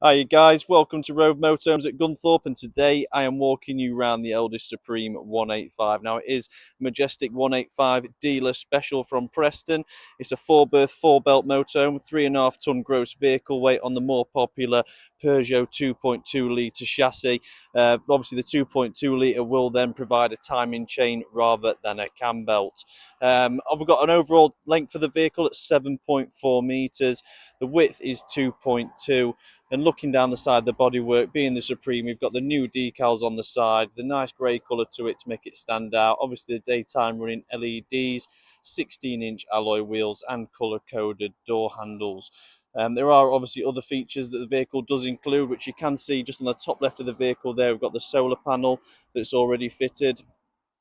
Hi you guys, welcome to Rove Motorhomes at Gunthorpe, and today I am walking you around the Elddis Supreme 185. Now it is a majestic 185 dealer special from Preston. It's a 4-berth, 4-belt motorhome, 3.5 ton gross vehicle weight on the more popular Peugeot 2.2 litre chassis. Obviously the 2.2 litre will then provide a timing chain rather than a cam belt. I've got an overall length for the vehicle at 7.4 metres. The width is 2.2. And looking down the side of the bodywork, being the Supreme, we've got the new decals on the side, the nice grey colour to it to make it stand out. Obviously the daytime running LEDs, 16-inch alloy wheels and colour-coded door handles. There are obviously other features that the vehicle does include, which you can see just on the top left of the vehicle there. We've got the solar panel that's already fitted.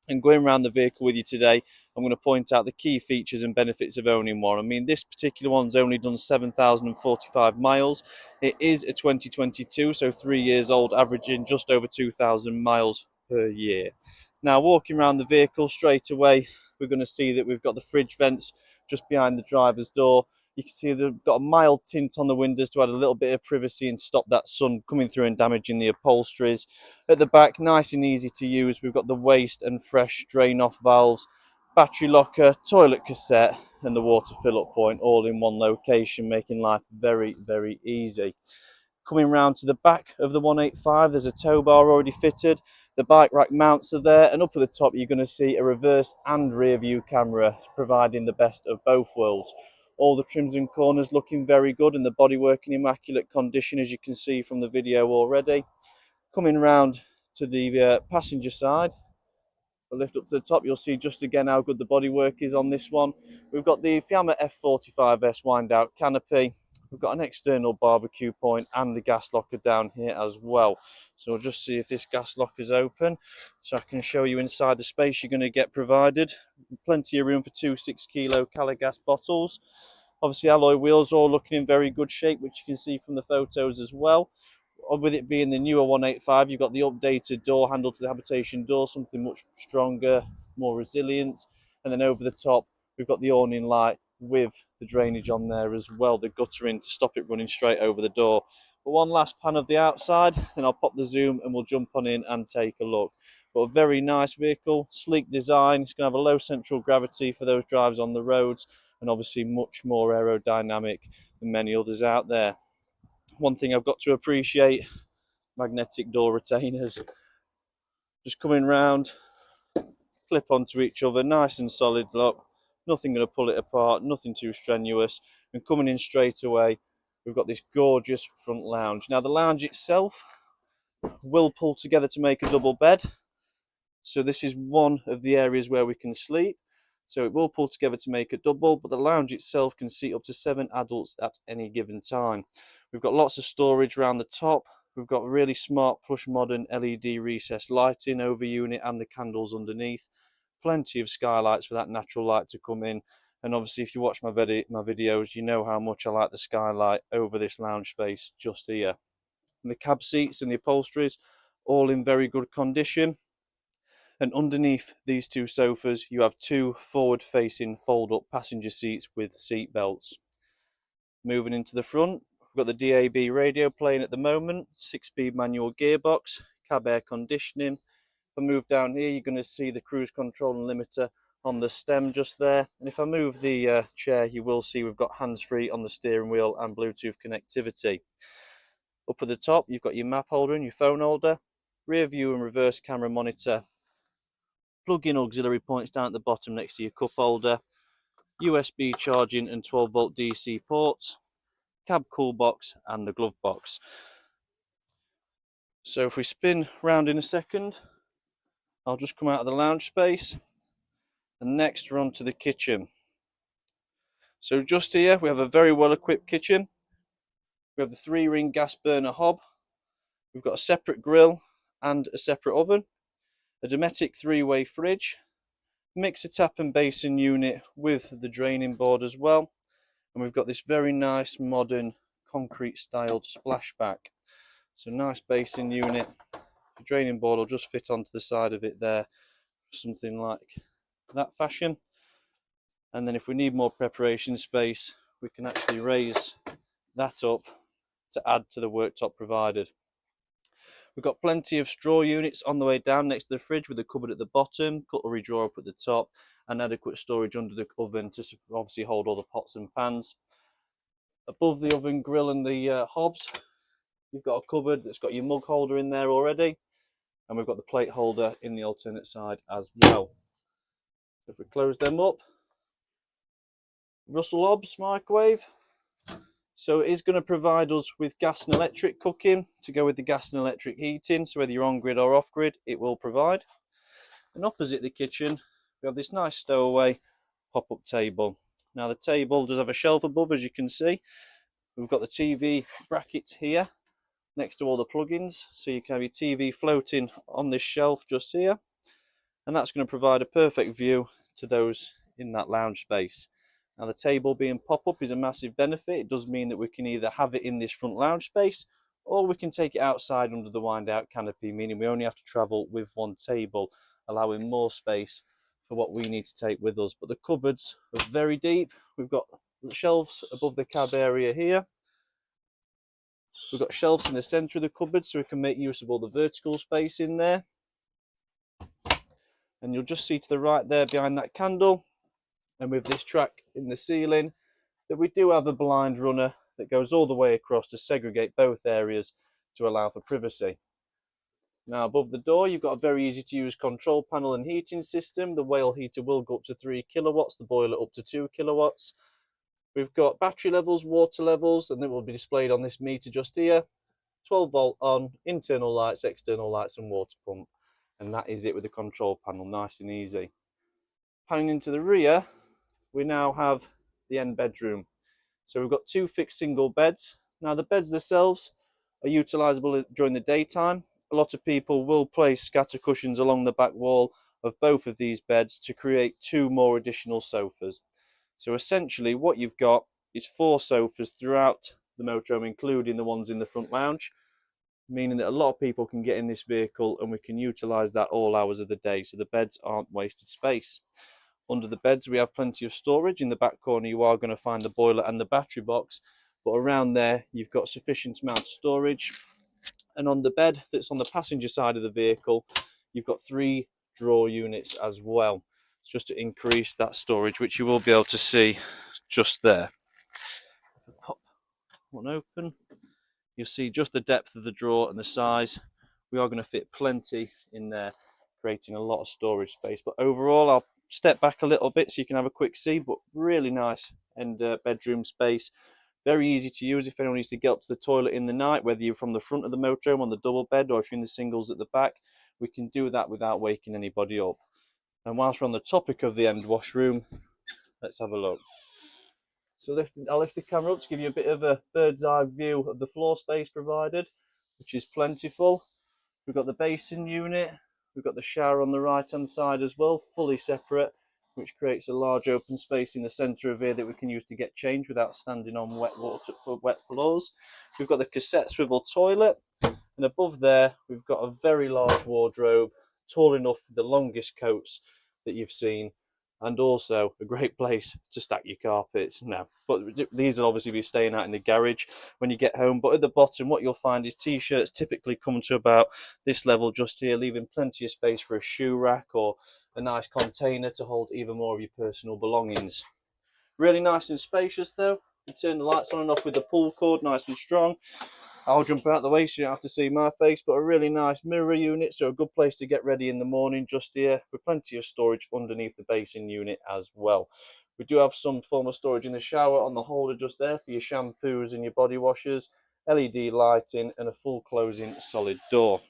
And going around the vehicle with you today, I'm going to point out the key features and benefits of owning one. I mean, this particular one's only done 7,045 miles. It is a 2022, so 3 years old, averaging just over 2,000 miles per year. Now, walking around the vehicle straight away, we're going to see that we've got the fridge vents just behind the driver's door. You can see they've got a mild tint on the windows to add a little bit of privacy and stop that sun coming through and damaging the upholsteries. At the back, nice and easy to use, we've got the waste and fresh drain off valves, battery locker, toilet cassette and the water fill up point all in one location, making life very, very easy. Coming round to the back of the 185, there's a tow bar already fitted. The bike rack mounts are there, and up at the top you're going to see a reverse and rear view camera, providing the best of both worlds. All the trims and corners looking very good, and the bodywork in immaculate condition, as you can see from the video already. Coming round to the passenger side, the lift up to the top, you'll see just again how good the bodywork is on this one. We've got the Fiamma F45S wind out canopy. We've got an external barbecue point and the gas locker down here as well. So we'll just see if this gas locker is open so I can show you inside the space you're going to get provided. Plenty of room for two 6-kilo Caligas bottles. Obviously alloy wheels all looking in very good shape, which you can see from the photos as well. With it being the newer 185, you've got the updated door handle to the habitation door, something much stronger, more resilient. And then over the top, we've got the awning light with the drainage on there as well, the guttering to stop it running straight over the door. But one last pan of the outside, then I'll pop the zoom and we'll jump on in and take a look. But a very nice vehicle, sleek design. It's going to have a low central gravity for those drives on the roads, and obviously much more aerodynamic than many others out there. One thing I've got to appreciate, magnetic door retainers. Just coming round, clip onto each other, nice and solid look. Nothing going to pull it apart, nothing too strenuous. And coming in straight away, we've got this gorgeous front lounge. Now the lounge itself will pull together to make a double bed. So this is one of the areas where we can sleep. So it will pull together to make a double, but the lounge itself can seat up to 7 adults at any given time. We've got lots of storage around the top. We've got really smart push modern LED recessed lighting over unit and the candles underneath. Plenty of skylights for that natural light to come in. And obviously if you watch my videos, you know how much I like the skylight over this lounge space just here. And the cab seats and the upholsteries, all in very good condition. And underneath these two sofas, you have two forward-facing fold-up passenger seats with seat belts. Moving into the front, we've got the DAB radio playing at the moment, 6-speed manual gearbox, cab air conditioning. If I move down here, you're going to see the cruise control and limiter on the stem just there. And if I move the chair, you will see we've got hands-free on the steering wheel and Bluetooth connectivity. Up at the top, you've got your map holder and your phone holder, rear view and reverse camera monitor, plug-in auxiliary points down at the bottom next to your cup holder, USB charging and 12-volt DC ports, cab cool box and the glove box. So if we spin round in a second, I'll just come out of the lounge space, and next we're on to the kitchen. So just here we have a very well equipped kitchen. We have the 3-ring gas burner hob. We've got a separate grill and a separate oven, a Dometic 3-way fridge, mixer tap and basin unit with the draining board as well, and we've got this very nice modern concrete styled splashback. So nice basin unit. The draining board will just fit onto the side of it there, something like that fashion. And then if we need more preparation space, we can actually raise that up to add to the worktop provided. We've got plenty of straw units on the way down next to the fridge with a cupboard at the bottom, cutlery drawer up at the top, and adequate storage under the oven to obviously hold all the pots and pans. Above the oven grill and the hobs, you've got a cupboard that's got your mug holder in there already, and we've got the plate holder in the alternate side as well. If we close them up, Russell Hobbs microwave. So it is going to provide us with gas and electric cooking to go with the gas and electric heating. So whether you're on grid or off grid, it will provide. And opposite the kitchen, we have this nice stowaway pop-up table. Now the table does have a shelf above, as you can see. We've got the TV brackets here next to all the plugins. So you can have your TV floating on this shelf just here. And that's going to provide a perfect view to those in that lounge space. Now the table being pop-up is a massive benefit. It does mean that we can either have it in this front lounge space, or we can take it outside under the wind-out canopy, meaning we only have to travel with one table, allowing more space for what we need to take with us. But the cupboards are very deep. We've got shelves above the cab area here. We've got shelves in the centre of the cupboard so we can make use of all the vertical space in there. And you'll just see to the right there behind that candle, and with this track in the ceiling, that we do have a blind runner that goes all the way across to segregate both areas to allow for privacy. Now above the door, you've got a very easy to use control panel and heating system. The whale heater will go up to 3 kilowatts, the boiler up to 2 kilowatts. We've got battery levels, water levels, and they will be displayed on this meter just here. 12 volt on, internal lights, external lights and water pump. And that is it with the control panel, nice and easy. Panning into the rear, we now have the end bedroom. So we've got 2 fixed single beds. Now the beds themselves are utilisable during the daytime. A lot of people will place scatter cushions along the back wall of both of these beds to create 2 more additional sofas. So essentially what you've got is 4 sofas throughout the motorhome, including the ones in the front lounge, meaning that a lot of people can get in this vehicle and we can utilise that all hours of the day, so the beds aren't wasted space. Under the beds we have plenty of storage. In the back corner you are going to find the boiler and the battery box, but around there you've got sufficient amount of storage. And on the bed that's on the passenger side of the vehicle, you've got 3 drawer units as well, just to increase that storage, which you will be able to see just there. Pop one open, you'll see just the depth of the drawer and the size. We are going to fit plenty in there, creating a lot of storage space. But overall, I'll step back a little bit so you can have a quick see, but really nice and bedroom space. Very easy to use if anyone needs to get up to the toilet in the night, whether you're from the front of the motorhome on the double bed or if you're in the singles at the back. We can do that without waking anybody up. And whilst we're on the topic of the end washroom, let's have a look. So I'll lift the camera up to give you a bit of a bird's eye view of the floor space provided, which is plentiful. We've got the basin unit, we've got the shower on the right hand side as well, fully separate, which creates a large open space in the centre of here that we can use to get changed without standing on wet water for wet floors. We've got the cassette swivel toilet, and above there we've got a very large wardrobe, tall enough for the longest coats that you've seen, and also a great place to stack your carpets. Now, but these will obviously be staying out in the garage when you get home. But at the bottom, what you'll find is t-shirts typically come to about this level just here, leaving plenty of space for a shoe rack or a nice container to hold even more of your personal belongings. Really nice and spacious though. You turn the lights on and off with the pull cord, nice and strong. I'll jump out the way so you don't have to see my face, but a really nice mirror unit, so a good place to get ready in the morning just here, with plenty of storage underneath the basin unit as well. We do have some form of storage in the shower on the holder just there for your shampoos and your body washers, LED lighting and a full closing solid door.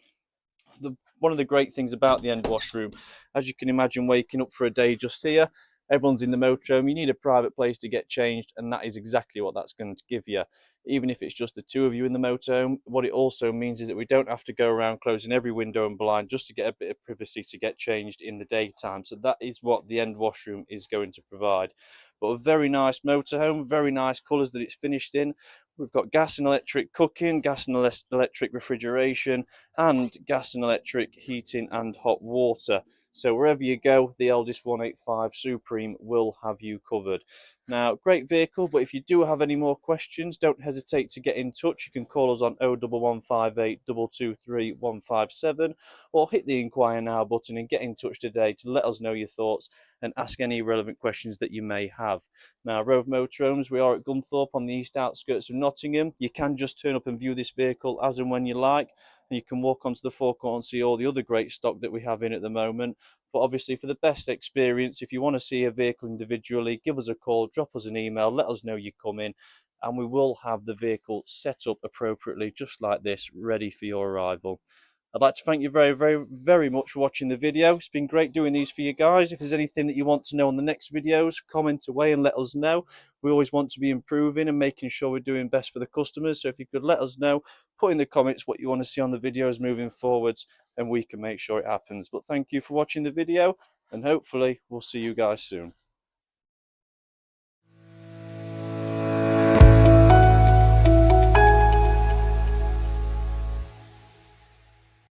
One of the great things about the end washroom, as you can imagine, waking up for a day just here, everyone's in the motorhome, you need a private place to get changed, and that is exactly what that's going to give you. Even if it's just the 2 of you in the motorhome, what it also means is that we don't have to go around closing every window and blind just to get a bit of privacy to get changed in the daytime. So that is what the end washroom is going to provide. But a very nice motorhome, very nice colours that it's finished in. We've got gas and electric cooking, gas and electric refrigeration, and gas and electric heating and hot water. So wherever you go, the Elddis 185 Supreme will have you covered. Now, great vehicle, but if you do have any more questions, don't hesitate to get in touch. You can call us on 01158 223 157 or hit the inquire now button and get in touch today to let us know your thoughts and ask any relevant questions that you may have. Now, Rove Motorhomes, we are at Gunthorpe on the east outskirts of Nottingham. You can just turn up and view this vehicle as and when you like, and you can walk onto the forecourt and see all the other great stock that we have in at the moment. But obviously, for the best experience, if you want to see a vehicle individually, give us a call, drop us an email, let us know you come in, and we will have the vehicle set up appropriately, just like this, ready for your arrival. I'd like to thank you very, very, very much for watching the video. It's been great doing these for you guys. If there's anything that you want to know on the next videos, comment away and let us know. We always want to be improving and making sure we're doing best for the customers. So if you could let us know, put in the comments what you want to see on the videos moving forwards, and we can make sure it happens. But thank you for watching the video, and hopefully we'll see you guys soon.